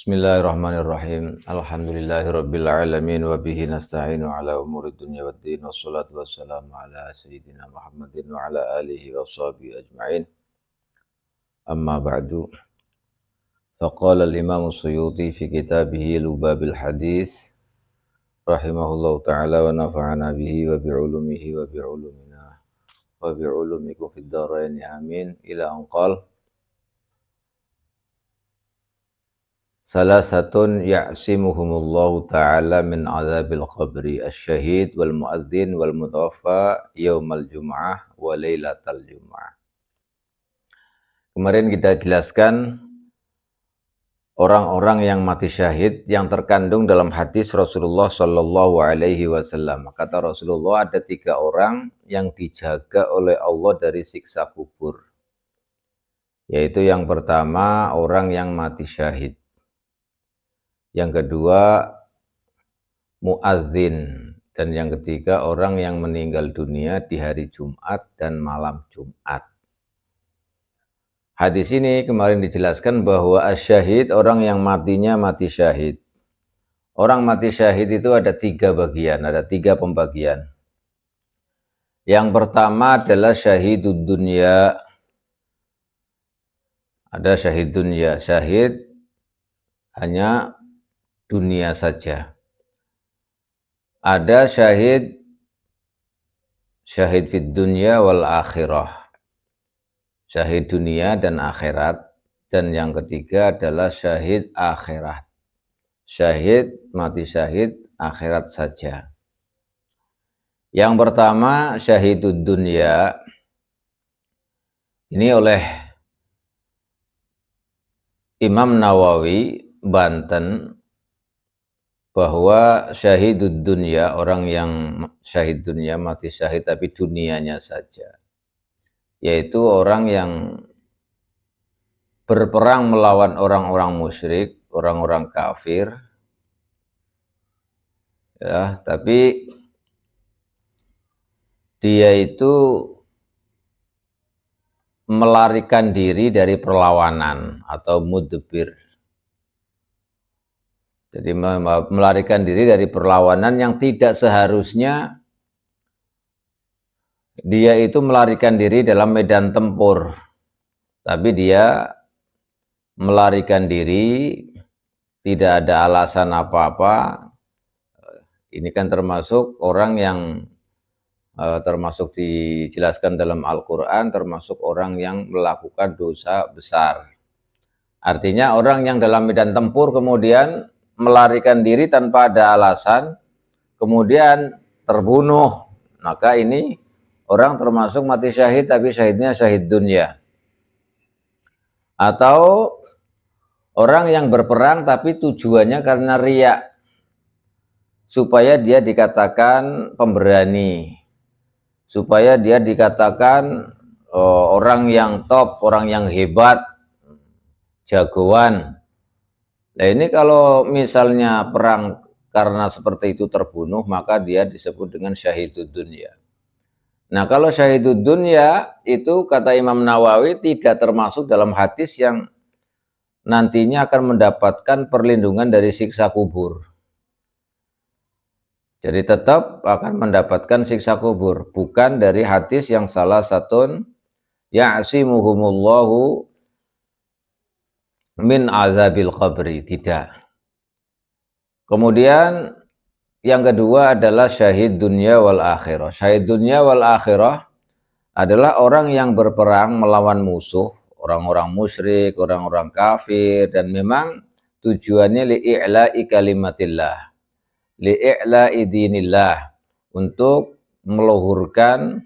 Bismillahirrahmanirrahim. Alhamdulillahirabbil alamin wa bihi nasta'inu ala umuri dunya waddin wassalatu wassalamu ala sayyidina Muhammadin wa ala alihi wa sahbihi ajma'in. Amma ba'du. Faqala al-Imam Suyuti fi kitabih Lubabil Hadis rahimahullahu ta'ala wa nafa'ana bihi wa bi'ulumihi wa bi'ulumina wa bi'ulumikum fid dharain amin ila an qala salasatun ya'simuhumullahu ta'ala min azabil qabri asy-syahid wal muadzin wal mutawaffa yaumal jum'ah wa lailatal jum'ah. Kemarin kita jelaskan orang-orang yang mati syahid yang terkandung dalam hadis Rasulullah Shallallahu Alaihi Wasallam. Kata Rasulullah ada 3 orang yang dijaga oleh Allah dari siksa kubur. Yaitu yang pertama orang yang mati syahid. Yang kedua muadzin, dan yang ketiga orang yang meninggal dunia di hari Jumat dan malam Jumat. Hadis ini kemarin dijelaskan bahwa asyahid orang yang matinya mati syahid. Orang mati syahid itu ada 3 bagian, ada 3 pembagian. Yang pertama adalah syahidud dunya. Ada syahid dunya, syahid hanya dunia saja. Ada syahid fid dunya wal akhirah. Syahid dunia dan akhirat. Dan yang ketiga adalah syahid akhirat. Syahid, mati syahid, akhirat saja. Yang pertama syahidud dunya. Ini oleh Imam Nawawi Banten bahwa syahidud dunya, orang yang syahid dunia, mati syahid tapi dunianya saja, yaitu orang yang berperang melawan orang-orang musyrik, orang-orang kafir, ya, tapi dia itu melarikan diri dari perlawanan atau mudbir. Jadi melarikan diri dari perlawanan yang tidak seharusnya dia itu melarikan diri dalam medan tempur. Tapi dia melarikan diri, tidak ada alasan apa-apa. Ini kan termasuk orang yang termasuk dijelaskan dalam Al-Quran, termasuk orang yang melakukan dosa besar. Artinya orang yang dalam medan tempur kemudian melarikan diri tanpa ada alasan, kemudian terbunuh, maka ini orang termasuk mati syahid tapi syahidnya syahid dunia. Atau orang yang berperang tapi tujuannya karena riya, supaya dia dikatakan pemberani, supaya dia dikatakan orang yang top, orang yang hebat, jagoan. Nah ini kalau misalnya perang karena seperti itu terbunuh, maka dia disebut dengan syahidud dunya. Nah kalau syahidud dunya itu kata Imam Nawawi tidak termasuk dalam hadis yang nantinya akan mendapatkan perlindungan dari siksa kubur. Jadi tetap akan mendapatkan siksa kubur, bukan dari hadis yang salah satun ya'simuhumullahu min azabil qabri, tidak. Kemudian yang kedua adalah syahid dunya wal akhirah. Syahid dunya wal akhirah adalah orang yang berperang melawan musuh, orang-orang musyrik, orang-orang kafir, dan memang tujuannya li'i'la'i kalimatillah, li'i'la'i dinillah, untuk meluhurkan,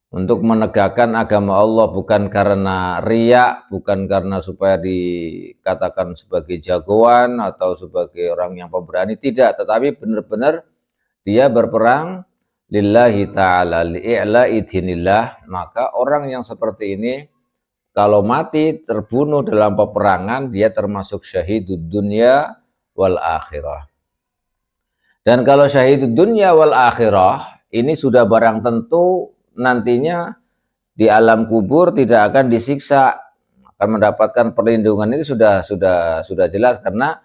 untuk menegakkan agama Allah, bukan karena riya, bukan karena supaya dikatakan sebagai jagoan atau sebagai orang yang pemberani, tidak, tetapi benar-benar dia berperang lillahi ta'ala, li'i'la'i dinillah. Maka orang yang seperti ini kalau mati terbunuh dalam peperangan, dia termasuk syahidud dunya wal akhirah. Dan kalau syahidud dunya wal akhirah ini sudah barang tentu nantinya di alam kubur tidak akan disiksa, akan mendapatkan perlindungan ini sudah jelas, karena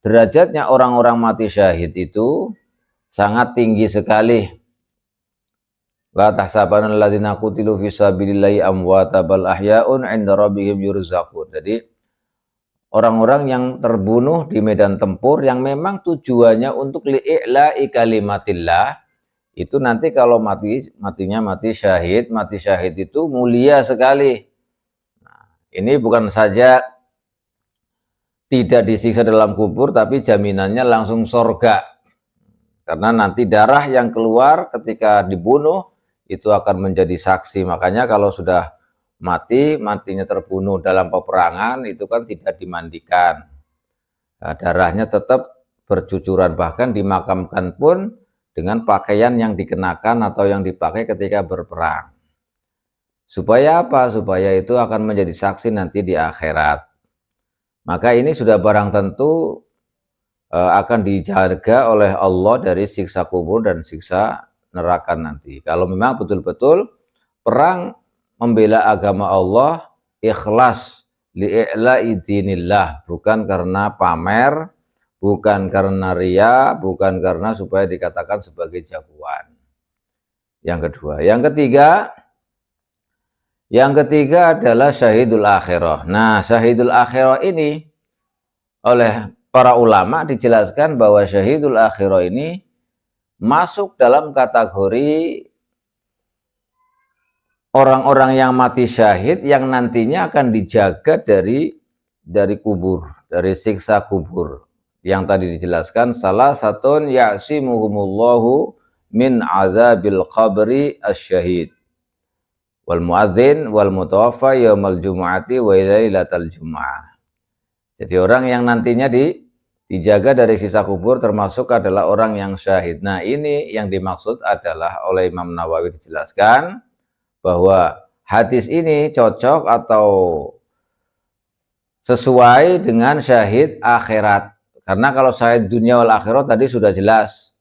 derajatnya orang-orang mati syahid itu sangat tinggi sekali. La tahsabanna alladziina qutilu fi sabilillahi amwata bal ahya'un 'inda rabbihim yurzaqun. Jadi orang-orang yang terbunuh di medan tempur yang memang tujuannya untuk li'i'la'i kalimatillah, itu nanti kalau matinya mati syahid itu mulia sekali. Nah, ini bukan saja tidak disiksa dalam kubur, tapi jaminannya langsung surga. Karena nanti darah yang keluar ketika dibunuh itu akan menjadi saksi. Makanya kalau sudah matinya terbunuh dalam peperangan, itu kan tidak dimandikan. Nah, darahnya tetap bercucuran, bahkan dimakamkan pun dengan pakaian yang dikenakan atau yang dipakai ketika berperang. Supaya apa? Supaya itu akan menjadi saksi nanti di akhirat. Maka ini sudah barang tentu akan dijaga oleh Allah dari siksa kubur dan siksa neraka nanti. Kalau memang betul-betul perang membela agama Allah ikhlas li'i'la'i dinillah, bukan karena pamer, bukan karena riya, bukan karena supaya dikatakan sebagai jagoan. Yang kedua. Yang ketiga adalah syahidul akhirah. Nah, syahidul akhirah ini oleh para ulama dijelaskan bahwa syahidul akhirah ini masuk dalam kategori orang-orang yang mati syahid yang nantinya akan dijaga dari kubur, dari siksa kubur. Yang tadi dijelaskan, salah satun ya'simuhumullahu min azabil qabri asyahid wal muadzin wal mutawaffa yaumal jumu'ati wa lailatal jumu'ah. Jadi orang yang nantinya dijaga dari sisa kubur termasuk adalah orang yang syahid. Nah, ini yang dimaksud adalah oleh Imam Nawawi dijelaskan bahwa hadis ini cocok atau sesuai dengan syahid akhirat. Karena kalau syahid dunia wal akhirat tadi sudah jelas.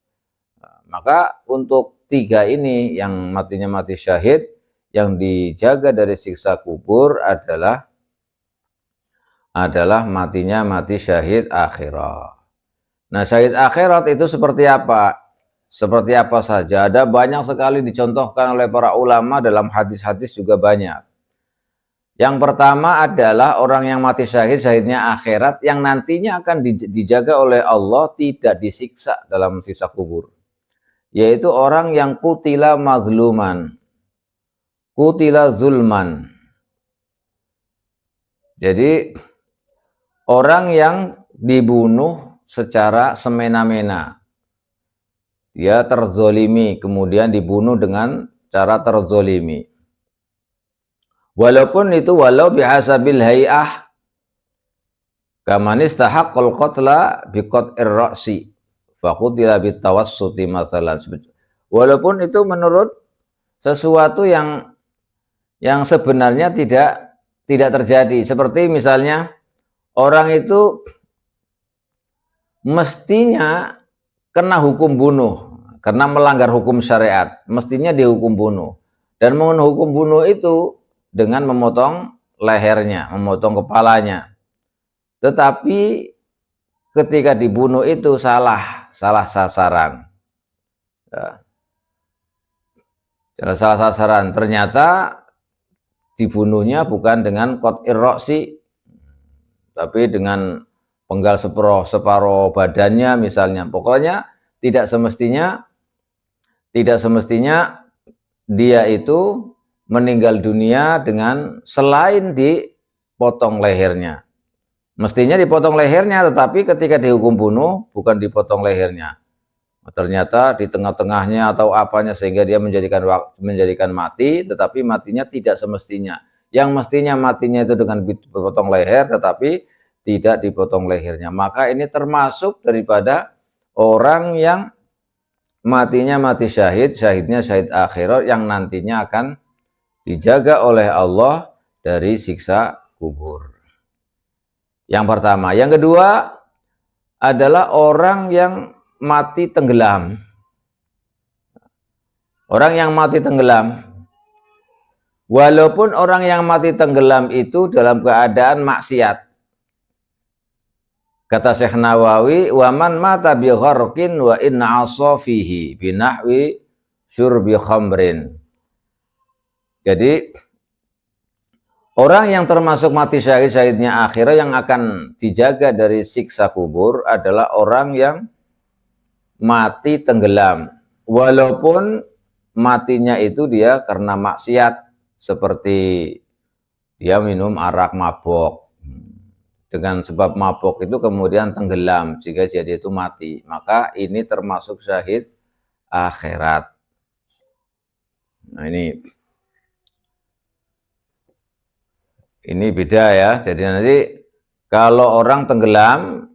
Maka untuk tiga ini yang matinya mati syahid, yang dijaga dari siksa kubur adalah matinya mati syahid akhirat. Nah, syahid akhirat itu seperti apa? Seperti apa saja? Ada banyak sekali dicontohkan oleh para ulama, dalam hadis-hadis juga banyak. Yang pertama adalah orang yang mati syahid, syahidnya akhirat, yang nantinya akan dijaga oleh Allah, tidak disiksa dalam siksa kubur. Yaitu orang yang kutila mazluman, kutila zulman. Jadi orang yang dibunuh secara semena-mena, dia terzolimi, kemudian dibunuh dengan cara terzolimi. Walaupun itu walau bihasabil hay'ah, kamanis tahaqqal qatla biqat'ir ra'si faqutila bitawassuti masalan. Walaupun itu menurut sesuatu yang sebenarnya tidak terjadi. Seperti misalnya orang itu mestinya kena hukum bunuh karena melanggar hukum syariat, mestinya dihukum bunuh. Dan menghukum bunuh itu dengan memotong lehernya, memotong kepalanya. Tetapi ketika dibunuh itu salah sasaran. Salah sasaran. Ternyata dibunuhnya bukan dengan qat'ir ra'si, tapi dengan penggal separuh badannya misalnya. Pokoknya tidak semestinya dia itu meninggal dunia dengan selain dipotong lehernya. Mestinya dipotong lehernya, tetapi ketika dihukum bunuh bukan dipotong lehernya. Ternyata di tengah-tengahnya atau apanya sehingga dia menjadikan mati, tetapi matinya tidak semestinya. Yang mestinya matinya itu dengan dipotong leher, tetapi tidak dipotong lehernya. Maka ini termasuk daripada orang yang matinya mati syahid, syahidnya syahid akhirat, yang nantinya akan dijaga oleh Allah dari siksa kubur. Yang pertama. Yang kedua adalah orang yang mati tenggelam. Orang yang mati tenggelam. Walaupun orang yang mati tenggelam itu dalam keadaan maksiat. Kata Syekh Nawawi, waman mata bi gharqin wa in asafihi binahwi syurbi khamrin. Jadi orang yang termasuk mati syahidnya akhirah yang akan dijaga dari siksa kubur adalah orang yang mati tenggelam. Walaupun matinya itu dia karena maksiat, seperti dia minum arak mabok. Dengan sebab mabok itu kemudian tenggelam, jika jadi itu mati. Maka ini termasuk syahid akhirat. Nah ini beda ya. Jadi nanti kalau orang tenggelam,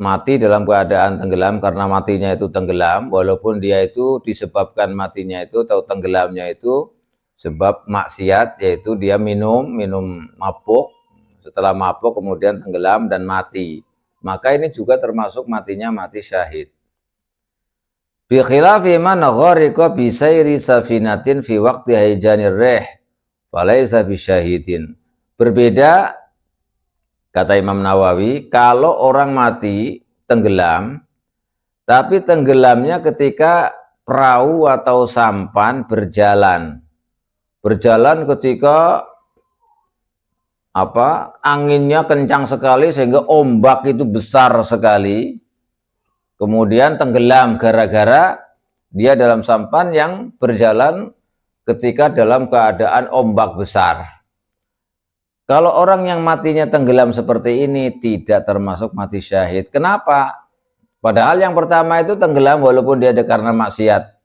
mati dalam keadaan tenggelam karena matinya itu tenggelam, walaupun dia itu disebabkan matinya itu atau tenggelamnya itu sebab maksiat, yaitu dia minum mabuk, setelah mabuk kemudian tenggelam dan mati, maka ini juga termasuk matinya mati syahid. Bi khilafi man ghariqa bi sayri safinatin fi waqti haijanir rih falaysa bisyahidin. Berbeda, kata Imam Nawawi, kalau orang mati tenggelam, tapi tenggelamnya ketika perahu atau sampan berjalan ketika anginnya kencang sekali sehingga ombak itu besar sekali, kemudian tenggelam gara-gara dia dalam sampan yang berjalan ketika dalam keadaan ombak besar. Kalau orang yang matinya tenggelam seperti ini tidak termasuk mati syahid. Kenapa? Padahal yang pertama itu tenggelam walaupun dia ada karena maksiat,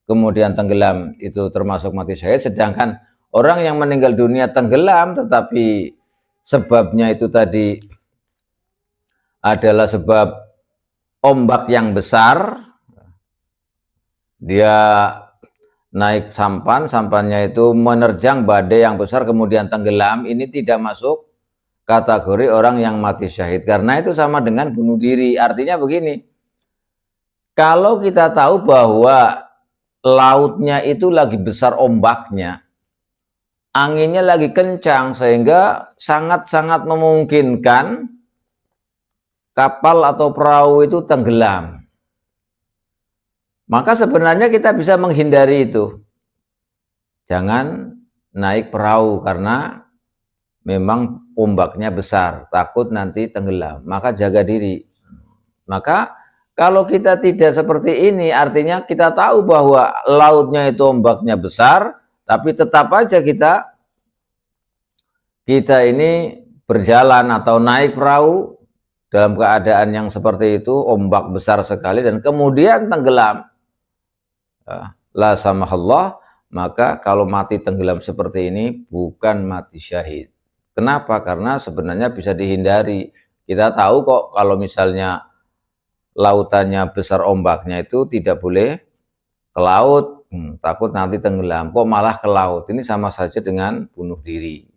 kemudian tenggelam, itu termasuk mati syahid. Sedangkan orang yang meninggal dunia tenggelam tetapi sebabnya itu tadi adalah sebab ombak yang besar, dia naik sampannya itu menerjang badai yang besar kemudian tenggelam, ini tidak masuk kategori orang yang mati syahid, karena itu sama dengan bunuh diri. Artinya begini, kalau kita tahu bahwa lautnya itu lagi besar ombaknya, anginnya lagi kencang sehingga sangat-sangat memungkinkan kapal atau perahu itu tenggelam, maka sebenarnya kita bisa menghindari itu. Jangan naik perahu karena memang ombaknya besar, takut nanti tenggelam, maka jaga diri. Maka kalau kita tidak seperti ini, artinya kita tahu bahwa lautnya itu ombaknya besar, tapi tetap aja kita ini berjalan atau naik perahu dalam keadaan yang seperti itu, ombak besar sekali dan kemudian tenggelam. La samahallah, maka kalau mati tenggelam seperti ini bukan mati syahid. Kenapa? Karena sebenarnya bisa dihindari. Kita tahu kok kalau misalnya lautannya besar ombaknya itu tidak boleh ke laut, takut nanti tenggelam, kok malah ke laut. Ini sama saja dengan bunuh diri.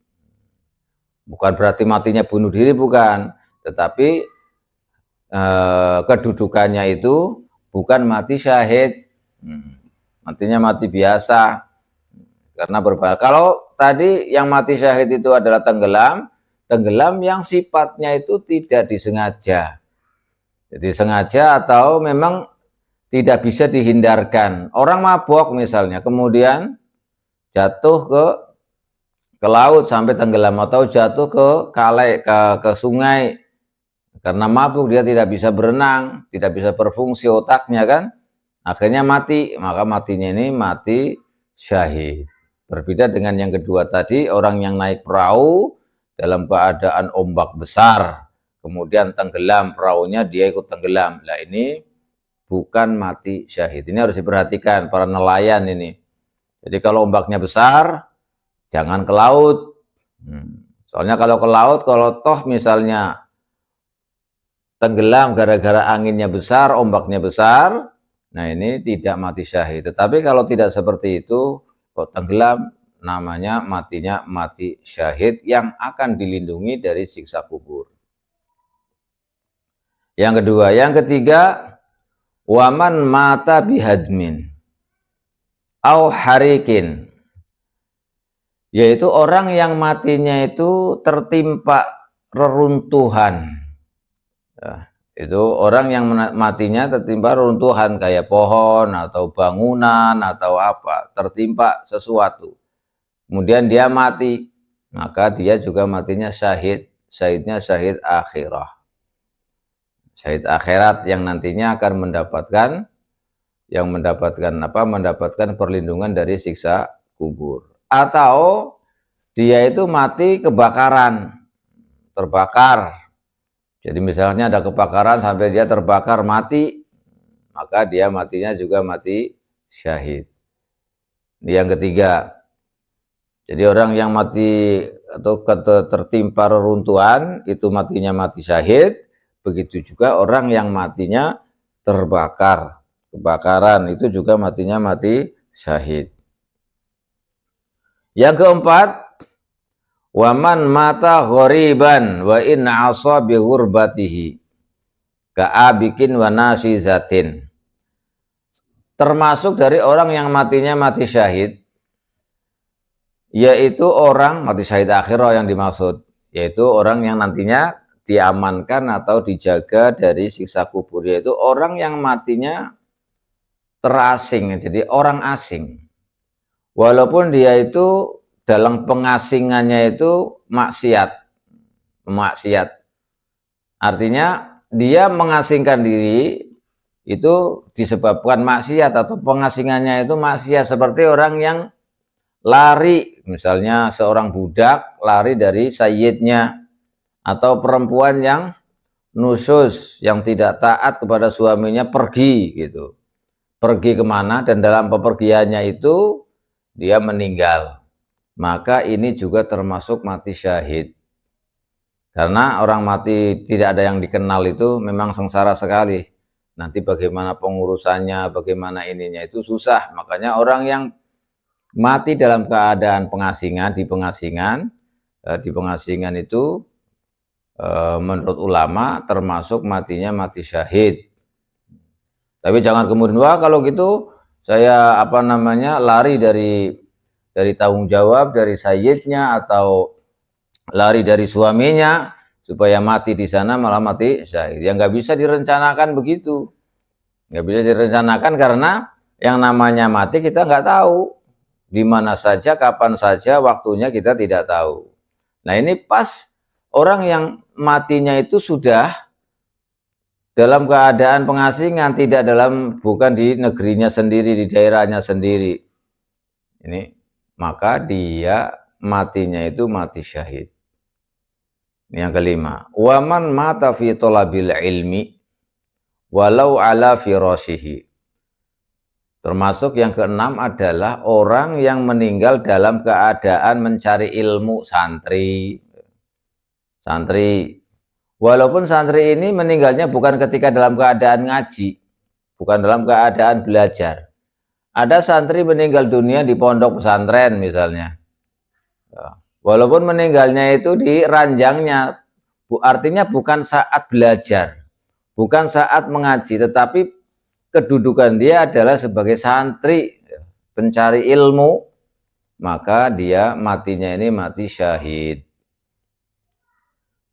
Bukan berarti matinya bunuh diri, bukan, tetapi kedudukannya itu bukan mati syahid, matinya mati biasa karena berbahaya. Kalau tadi yang mati syahid itu adalah tenggelam yang sifatnya itu tidak disengaja, jadi sengaja atau memang tidak bisa dihindarkan. Orang mabok misalnya kemudian jatuh ke laut sampai tenggelam, atau jatuh ke kali, ke sungai karena mabuk, dia tidak bisa berenang, tidak bisa berfungsi otaknya kan, akhirnya mati, maka matinya ini mati syahid. Berbeda dengan yang kedua tadi, orang yang naik perahu dalam keadaan ombak besar kemudian tenggelam perahunya, dia ikut tenggelam. Nah ini bukan mati syahid. Ini harus diperhatikan para nelayan ini. Jadi kalau ombaknya besar jangan ke laut. Soalnya kalau ke laut, kalau toh misalnya tenggelam gara-gara anginnya besar, ombaknya besar, nah ini tidak mati syahid. Tetapi kalau tidak seperti itu, kok tenggelam, namanya matinya mati syahid yang akan dilindungi dari siksa kubur. Yang kedua, yang ketiga, waman mata bihadmin au harikin yaitu orang yang matinya itu tertimpa reruntuhan. Ya, itu orang yang matinya tertimpa reruntuhan kayak pohon atau bangunan atau apa, tertimpa sesuatu. Kemudian dia mati, maka dia juga matinya syahid. Syahidnya syahid akhirah. Syahid akhirat yang nantinya akan mendapatkan mendapatkan perlindungan dari siksa kubur. Atau dia itu mati kebakaran, terbakar. Jadi misalnya ada kebakaran sampai dia terbakar mati, maka dia matinya juga mati syahid. Yang ketiga, jadi orang yang mati atau tertimpa reruntuhan itu matinya mati syahid. Begitu juga orang yang matinya terbakar, kebakaran itu juga matinya mati syahid. Yang keempat, waman mata ghoriban wa in asa bi ghurbatihi ka'abikin wa nasizatin. Termasuk dari orang yang matinya mati syahid, yaitu orang mati syahid akhirah yang dimaksud, yaitu orang yang nantinya diamankan atau dijaga dari siksa kubur, yaitu orang yang matinya terasing, jadi orang asing. Walaupun dia itu dalam pengasingannya itu maksiat. Artinya dia mengasingkan diri itu disebabkan maksiat atau pengasingannya itu maksiat, seperti orang yang lari, misalnya seorang budak lari dari sayyidnya, atau perempuan yang nusyuz, yang tidak taat kepada suaminya, pergi gitu. Pergi kemana dan dalam pepergiannya itu dia meninggal. Maka ini juga termasuk mati syahid. Karena orang mati tidak ada yang dikenal itu memang sengsara sekali. Nanti bagaimana pengurusannya, bagaimana ininya itu susah. Makanya orang yang mati dalam keadaan pengasingan, di pengasingan itu menurut ulama termasuk matinya mati syahid. Tapi jangan kemudian, wah kalau gitu saya lari dari tanggung jawab dari sayyidnya atau lari dari suaminya supaya mati di sana malah mati syahid. Ya nggak bisa direncanakan begitu. Nggak bisa direncanakan karena yang namanya mati kita nggak tahu. Di mana saja, kapan saja, waktunya kita tidak tahu. Nah ini pas orang yang matinya itu sudah dalam keadaan pengasingan, bukan di negerinya sendiri, di daerahnya sendiri. Ini maka dia matinya itu mati syahid. Yang kelima, waman mata fi thalabil ilmi walau ala firashihi. Termasuk yang keenam adalah orang yang meninggal dalam keadaan mencari ilmu, santri. Walaupun santri ini meninggalnya bukan ketika dalam keadaan ngaji, bukan dalam keadaan belajar. Ada santri meninggal dunia di pondok pesantren misalnya. Walaupun meninggalnya itu di ranjangnya, artinya bukan saat belajar, bukan saat mengaji, tetapi kedudukan dia adalah sebagai santri, pencari ilmu, maka dia matinya ini mati syahid.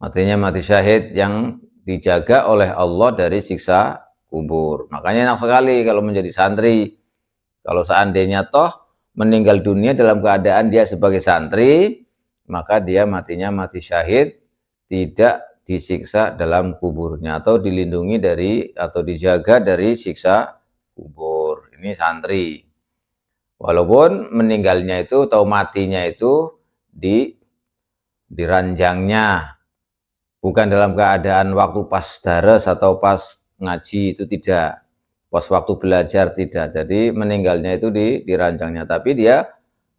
Matinya mati syahid yang dijaga oleh Allah dari siksa kubur. Makanya enak sekali kalau menjadi santri. Kalau seandainya toh meninggal dunia dalam keadaan dia sebagai santri, maka dia matinya mati syahid, tidak disiksa dalam kuburnya atau dilindungi dari atau dijaga dari siksa kubur. Ini santri. Walaupun meninggalnya itu atau matinya itu di ranjangnya, bukan dalam keadaan waktu pas dares atau pas ngaji, itu tidak. Pas waktu belajar tidak. Jadi meninggalnya itu di ranjangnya. Tapi dia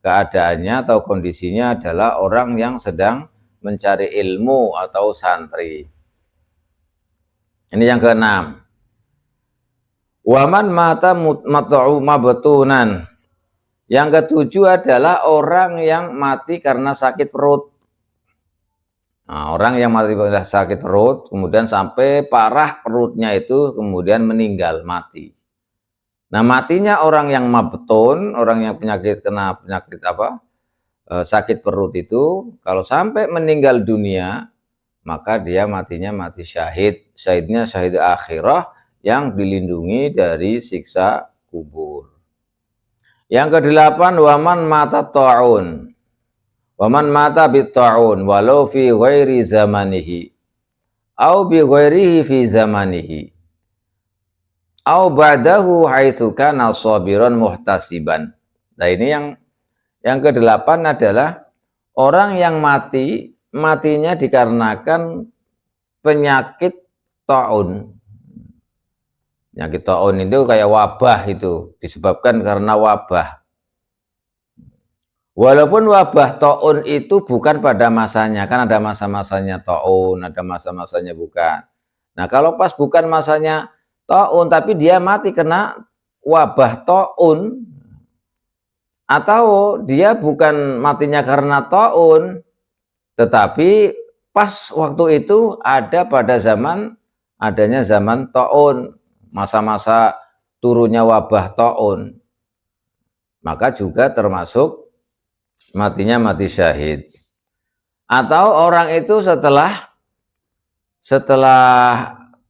keadaannya atau kondisinya adalah orang yang sedang mencari ilmu atau santri. Ini yang keenam. Waman mata mabtunan. Yang ketujuh adalah orang yang mati karena sakit perut. Nah, orang yang mati karena sakit perut, kemudian sampai parah perutnya itu, kemudian meninggal, mati. Nah, matinya orang yang mabtun, orang yang kena penyakit sakit perut itu, kalau sampai meninggal dunia, maka dia matinya mati syahid. Syahidnya syahid akhirah yang dilindungi dari siksa kubur. Yang kedelapan, waman mata ta'un. Waman mata bitta'un walau fi ghairi zamanihi au bi ghairihi fi zamanihi au ba'dahu haitsu kana sabiran muhtasiban. Nah, ini yang kedelapan adalah orang yang matinya dikarenakan penyakit taun. Penyakit taun itu kayak wabah, itu disebabkan karena wabah. Walaupun wabah taun itu bukan pada masanya, kan ada masa-masanya taun, ada masa-masanya bukan. Nah, kalau pas bukan masanya taun tapi dia mati kena wabah taun, atau dia bukan matinya karena taun tetapi pas waktu itu ada pada adanya zaman taun, masa-masa turunnya wabah taun, maka juga termasuk matinya mati syahid. Atau orang itu setelah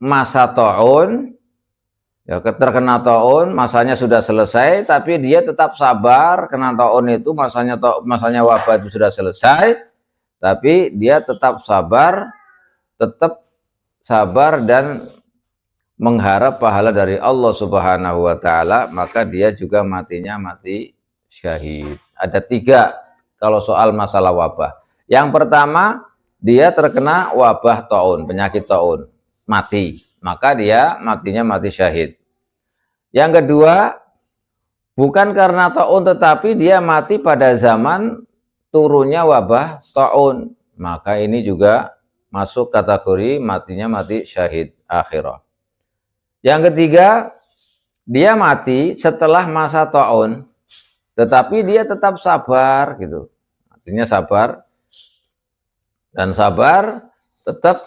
masa taun, ya terkena taun, masanya sudah selesai, tapi dia tetap sabar. Kena taun itu masanya wabah itu sudah selesai, tapi dia tetap sabar dan mengharap pahala dari Allah Subhanahu wa Ta'ala, maka dia juga matinya mati syahid. Ada 3 kalau soal masalah wabah. Yang pertama, dia terkena wabah taun, penyakit taun, mati, maka dia matinya mati syahid. Yang kedua, bukan karena taun tetapi dia mati pada zaman turunnya wabah taun, maka ini juga masuk kategori matinya mati syahid akhirah. Yang ketiga, dia mati setelah masa taun, tetapi dia tetap sabar gitu. Artinya sabar, dan sabar tetap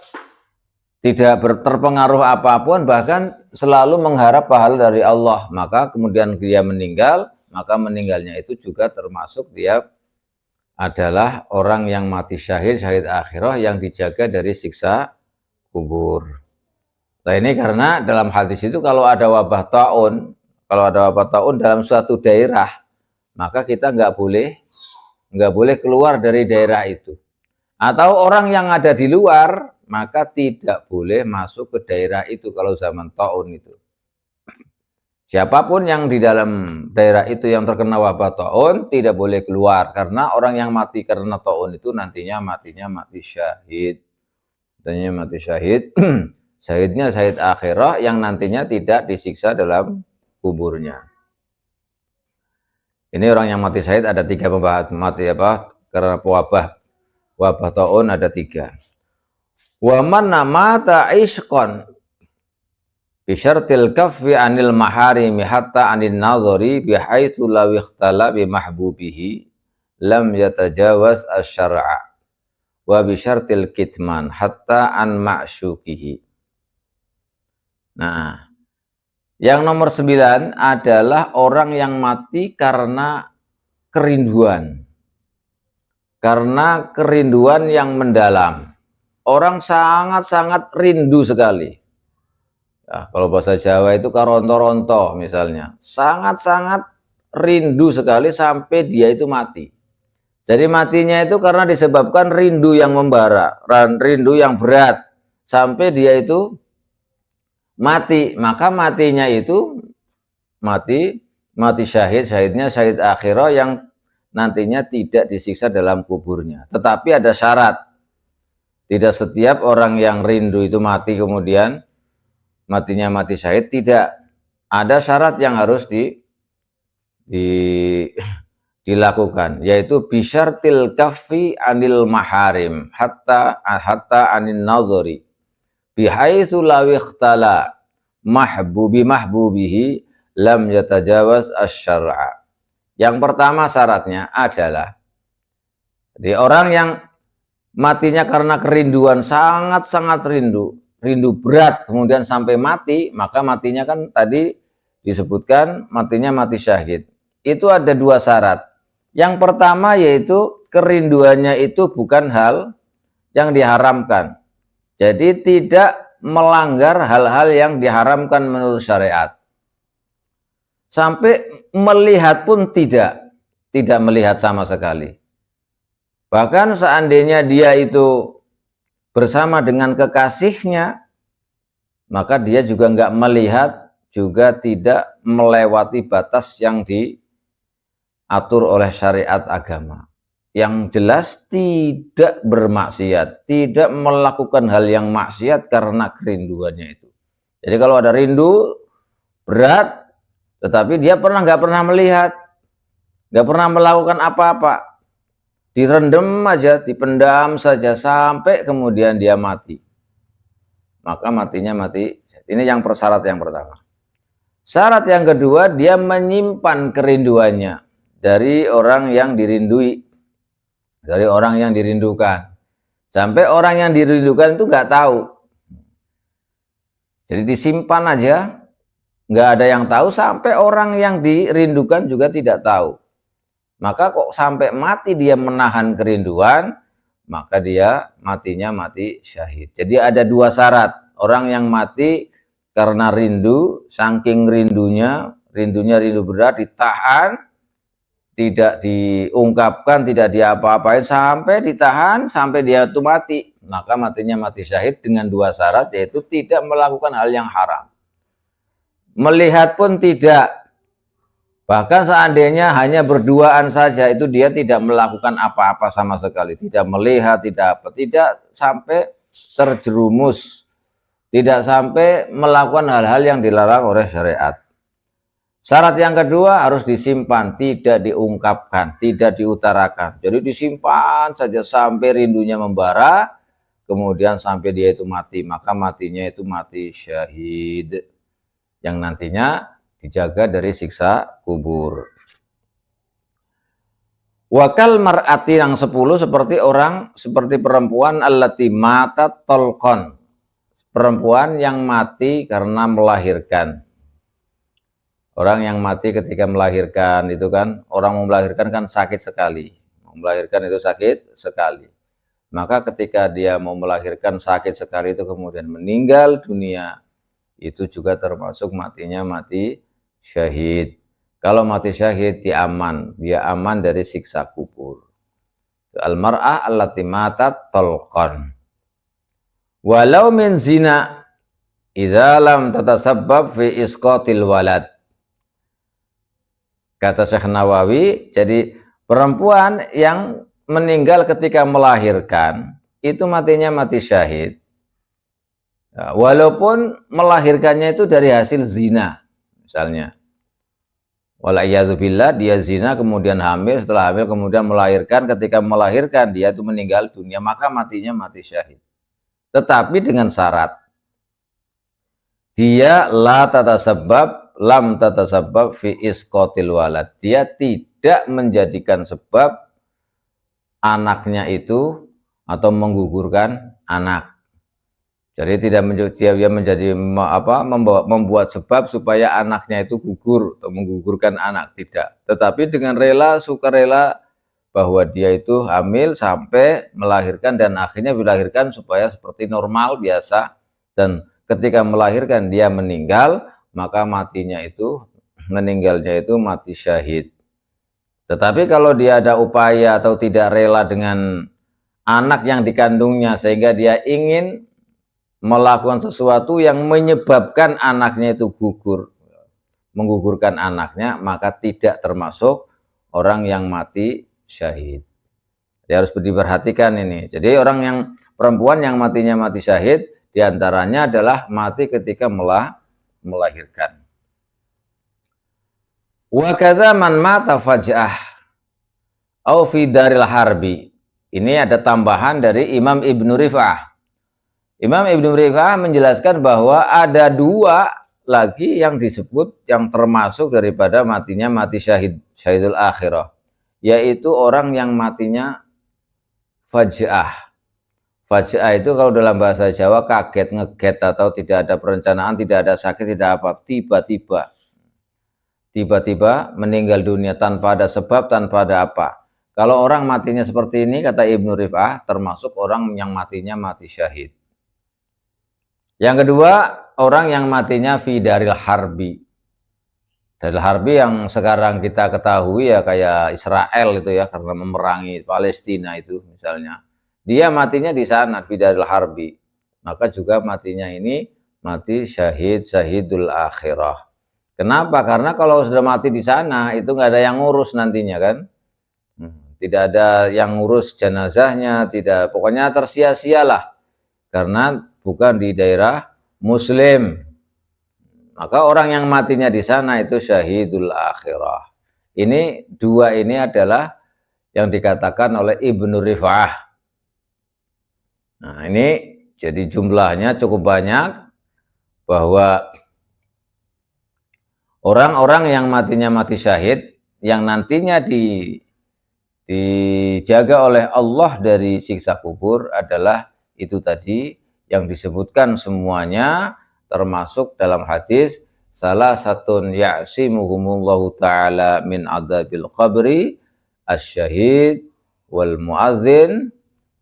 tidak terpengaruh apapun, bahkan selalu mengharap pahala dari Allah. Maka kemudian dia meninggal, maka meninggalnya itu juga termasuk dia adalah orang yang mati syahid, syahid akhirah yang dijaga dari siksa kubur. Nah, ini karena dalam hadis itu kalau ada wabah taun dalam suatu daerah, maka kita nggak boleh keluar dari daerah itu. Atau orang yang ada di luar, maka tidak boleh masuk ke daerah itu kalau zaman taun itu. Siapapun yang di dalam daerah itu yang terkena wabah taun tidak boleh keluar, karena orang yang mati karena taun itu nantinya matinya mati syahid. Nantinya mati syahid, syahidnya syahid akhirah yang nantinya tidak disiksa dalam kuburnya. Ini orang yang mati syahid ada 3 pembahasan mati karena wabah taun ada 3. Wa man mata ishqan bi syartil kaffi anil maharimi hatta anin nadhari bi haitsu law ikhtala bi mahbubihi lam yatajawaz asy-syar'a wa bi syartil kitman hatta an ma'syuqihi. Nah, yang nomor 9 adalah orang yang mati karena kerinduan. Karena kerinduan yang mendalam. Orang sangat-sangat rindu sekali. Ya, kalau bahasa Jawa itu karonto-ronto misalnya. Sangat-sangat rindu sekali sampai dia itu mati. Jadi matinya itu karena disebabkan rindu yang membara, rindu yang berat. Sampai dia itu mati, maka matinya itu mati syahid, syahidnya syahid akhirah yang nantinya tidak disiksa dalam kuburnya. Tetapi ada syarat, tidak setiap orang yang rindu itu mati kemudian matinya mati syahid, tidak. Ada syarat yang harus dilakukan, yaitu bisyartil kaffi anil maharim hatta anin nazari bihaitsu law ikhtala mahbubihi lam yatajawaz asy-syar'a. Yang pertama syaratnya adalah di orang yang matinya karena kerinduan, sangat-sangat rindu berat kemudian sampai mati, maka matinya kan tadi disebutkan matinya mati syahid. Itu ada 2 syarat. Yang pertama yaitu kerinduannya itu bukan hal yang diharamkan. Jadi tidak melanggar hal-hal yang diharamkan menurut syariat. Sampai melihat pun tidak melihat sama sekali. Bahkan seandainya dia itu bersama dengan kekasihnya, maka dia juga nggak melihat, juga tidak melewati batas yang diatur oleh syariat agama. Yang jelas tidak bermaksiat, tidak melakukan hal yang maksiat karena kerinduannya itu. Jadi kalau ada rindu berat, tetapi dia nggak pernah melihat, nggak pernah melakukan apa-apa, direndam aja, dipendam saja sampai kemudian dia mati, maka matinya mati. Ini yang persyarat yang pertama. Syarat yang kedua, dia menyimpan kerinduannya dari orang yang dirindui, dari orang yang dirindukan, sampai orang yang dirindukan itu nggak tahu. Jadi disimpan aja, nggak ada yang tahu, sampai orang yang dirindukan juga tidak tahu. Maka kok sampai mati dia menahan kerinduan, maka dia matinya mati syahid. Jadi ada dua syarat. Orang yang mati karena rindu, saking rindunya rindu berat, ditahan, tidak diungkapkan, tidak diapa-apain, sampai ditahan, sampai dia itu mati. Maka matinya mati syahid dengan dua syarat, yaitu tidak melakukan hal yang haram. Melihat pun tidak. Bahkan seandainya hanya berduaan saja, itu dia tidak melakukan apa-apa sama sekali. Tidak melihat, tidak apa, tidak sampai terjerumus, tidak sampai melakukan hal-hal yang dilarang oleh syariat. Syarat yang kedua harus disimpan, tidak diungkapkan, tidak diutarakan. Jadi disimpan saja sampai rindunya membara, kemudian sampai dia itu mati. Maka matinya itu mati syahid, yang nantinya dijaga dari siksa kubur. Wakal mar'ati yang 10, seperti perempuan allati matat tolkon, perempuan yang mati karena melahirkan. Orang yang mati ketika melahirkan itu kan, orang mau melahirkan kan sakit sekali, melahirkan itu sakit sekali. Maka ketika dia mau melahirkan sakit sekali itu kemudian meninggal dunia, itu juga termasuk matinya mati syahid. Kalau mati syahid dia aman dari siksa kubur. Al-mar'ah allati matat talqan. Walau min zina idza lam tatasabbab fi isqatil walad. Kata Syekh Nawawi, jadi perempuan yang meninggal ketika melahirkan itu matinya mati syahid. Walaupun melahirkannya itu dari hasil zina, misalnya. Wala'iyadzubillah, dia zina kemudian hamil, setelah hamil kemudian melahirkan, ketika melahirkan dia itu meninggal dunia, maka matinya mati syahid. Tetapi dengan syarat, dia lam tatasabbab fi isqatil walad. Dia tidak menjadikan sebab anaknya itu atau menggugurkan anak. Jadi tidak membuat sebab supaya anaknya itu gugur atau menggugurkan anak, tidak. Tetapi dengan sukarela bahwa dia itu hamil sampai melahirkan dan akhirnya dilahirkan supaya seperti normal biasa, dan ketika melahirkan dia meninggal, maka meninggalnya itu mati syahid. Tetapi kalau dia ada upaya atau tidak rela dengan anak yang dikandungnya sehingga dia ingin melakukan sesuatu yang menyebabkan anaknya itu menggugurkan anaknya, maka tidak termasuk orang yang mati syahid. Dia harus diperhatikan ini. Jadi perempuan yang matinya mati syahid diantaranya adalah mati ketika melahirkan. Wa kadza man mata faj'ah au fi daril harbi. Ini ada tambahan dari Imam Ibnu Rif'ah. Imam Ibnu Rif'ah menjelaskan bahwa ada dua lagi yang disebut yang termasuk daripada matinya mati syahidul akhirah, yaitu orang yang matinya faj'ah. Faj'ah itu kalau dalam bahasa Jawa kaget, ngeget, atau tidak ada perencanaan, tidak ada sakit, tidak apa, tiba-tiba. tiba-tiba meninggal dunia tanpa ada sebab, tanpa ada apa. Kalau orang matinya seperti ini, kata Ibnu Rif'ah, termasuk orang yang matinya mati syahid. Yang kedua, orang yang matinya fi daril harbi. Daril harbi yang sekarang kita ketahui ya kayak Israel itu ya, karena memerangi Palestina itu misalnya. Dia matinya di sana, fi daril harbi. Maka juga matinya ini mati syahid, syahidul akhirah. Kenapa? Karena kalau sudah mati di sana itu nggak ada yang ngurus nantinya kan. Tidak ada yang ngurus jenazahnya, tidak, pokoknya tersia-sialah karena bukan di daerah muslim. Maka orang yang matinya di sana itu syahidul akhirah. Ini dua ini adalah yang dikatakan oleh Ibnu Rif'ah. Nah, ini jadi jumlahnya cukup banyak, bahwa orang-orang yang matinya mati syahid yang nantinya dijaga oleh Allah dari siksa kubur adalah itu tadi yang disebutkan semuanya, termasuk dalam hadis salah satun ya'simuhumullahu ta'ala min adzabil qabri asyahid wal muadzin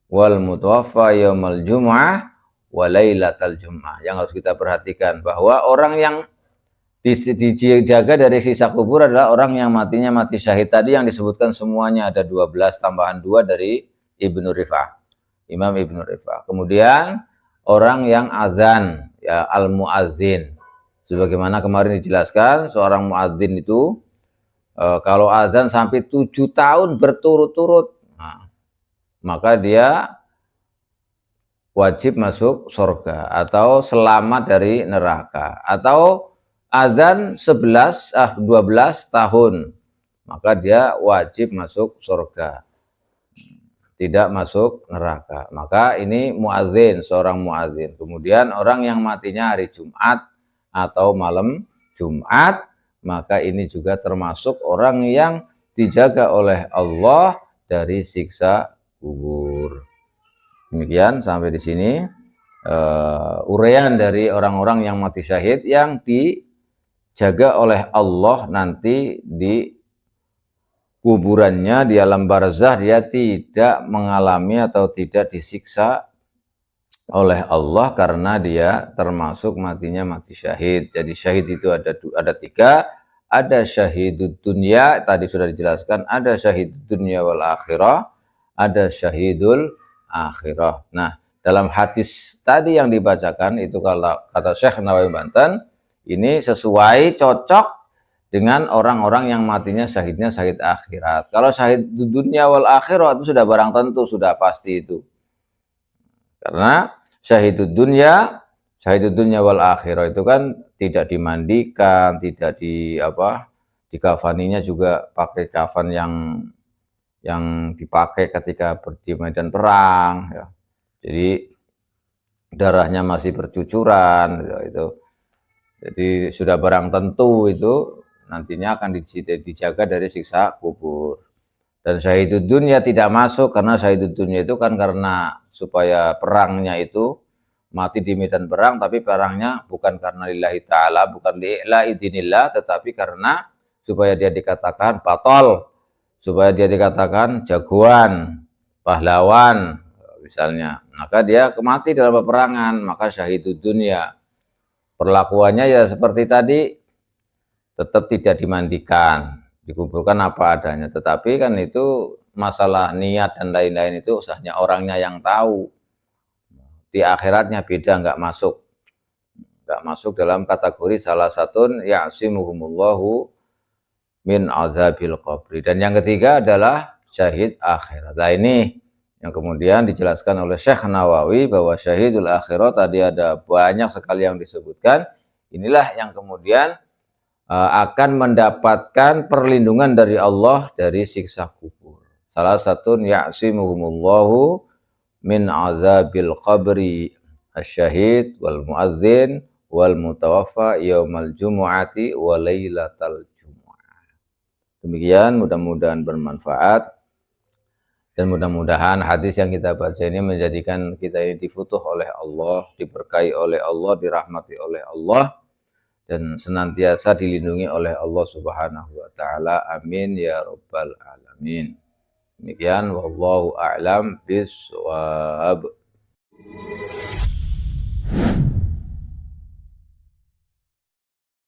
wal mutawaffa yaumal jum'ah wa lailatal jum'ah. Yang harus kita perhatikan bahwa orang yang dijaga dari siksa kubur adalah orang yang matinya mati syahid. Tadi yang disebutkan semuanya ada 12 tambahan 2 dari Ibnu Rif'ah, Imam Ibnu Rif'ah. Kemudian orang yang azan, ya al-muadzin. Sebagaimana kemarin dijelaskan, seorang muadzin itu kalau azan sampai 7 tahun berturut-turut, nah, maka dia wajib masuk surga atau selamat dari neraka. Atau azan 12 tahun, maka dia wajib masuk surga, tidak masuk neraka. Maka ini muadzin, seorang muadzin. Kemudian orang yang matinya hari Jumat atau malam Jumat, maka ini juga termasuk orang yang dijaga oleh Allah dari siksa kubur. Demikian sampai di sini uraian dari orang-orang yang mati syahid yang dijaga oleh Allah nanti di kuburannya, di alam barzah dia tidak mengalami atau tidak disiksa oleh Allah karena dia termasuk matinya mati syahid. Jadi syahid itu ada 3, ada syahidud dunya, tadi sudah dijelaskan, ada syahidud dunya wal akhirah, ada syahidul akhirah. Nah, dalam hadis tadi yang dibacakan itu, kalau kata Syekh Nawawi Banten, ini sesuai, cocok dengan orang-orang yang matinya syahidnya syahid akhirat. Kalau syahid dunia wal akhirah itu sudah barang tentu, sudah pasti itu. Karena syahidud dunia wal akhirah itu kan tidak dimandikan, tidak dikafaninya juga pakai kafan yang dipakai ketika di medan perang, ya. Jadi darahnya masih bercucuran, ya, itu. Jadi sudah barang tentu itu nantinya akan dijaga dari siksa kubur. Dan syahidud dunya tidak masuk, karena syahidud dunya itu kan karena supaya perangnya itu mati di medan perang, tapi perangnya bukan karena lillahi ta'ala, bukan li'la idinillah, tetapi karena supaya dia dikatakan batol, supaya dia dikatakan jagoan, pahlawan misalnya. Maka dia mati dalam peperangan, maka syahidud dunya. Perlakuannya ya seperti tadi, tetap tidak dimandikan, dikuburkan apa adanya. Tetapi kan itu masalah niat dan lain-lain itu usahanya orangnya yang tahu. Di akhiratnya beda, nggak masuk dalam kategori salah satun ya'simuhumullahu min azabil qabri. Dan yang ketiga adalah syahid akhirat. Nah, ini yang kemudian dijelaskan oleh Syekh Nawawi bahwa syahidul akhirat tadi ada banyak sekali yang disebutkan. Inilah yang kemudian akan mendapatkan perlindungan dari Allah dari siksa kubur. Salah satu ya'simuhumullahu min azabil qabri asyahid wal muadzin wal mutawaffa yaumal jumu'ati wa lailatal jumu'ah. Demikian, mudah-mudahan bermanfaat dan mudah-mudahan hadis yang kita baca ini menjadikan kita ini difutuh oleh Allah, diberkahi oleh Allah, dirahmati oleh Allah, dan senantiasa dilindungi oleh Allah Subhanahu wa taala. Amin ya rabbal alamin. Demikian wallahu a'lam bishawab.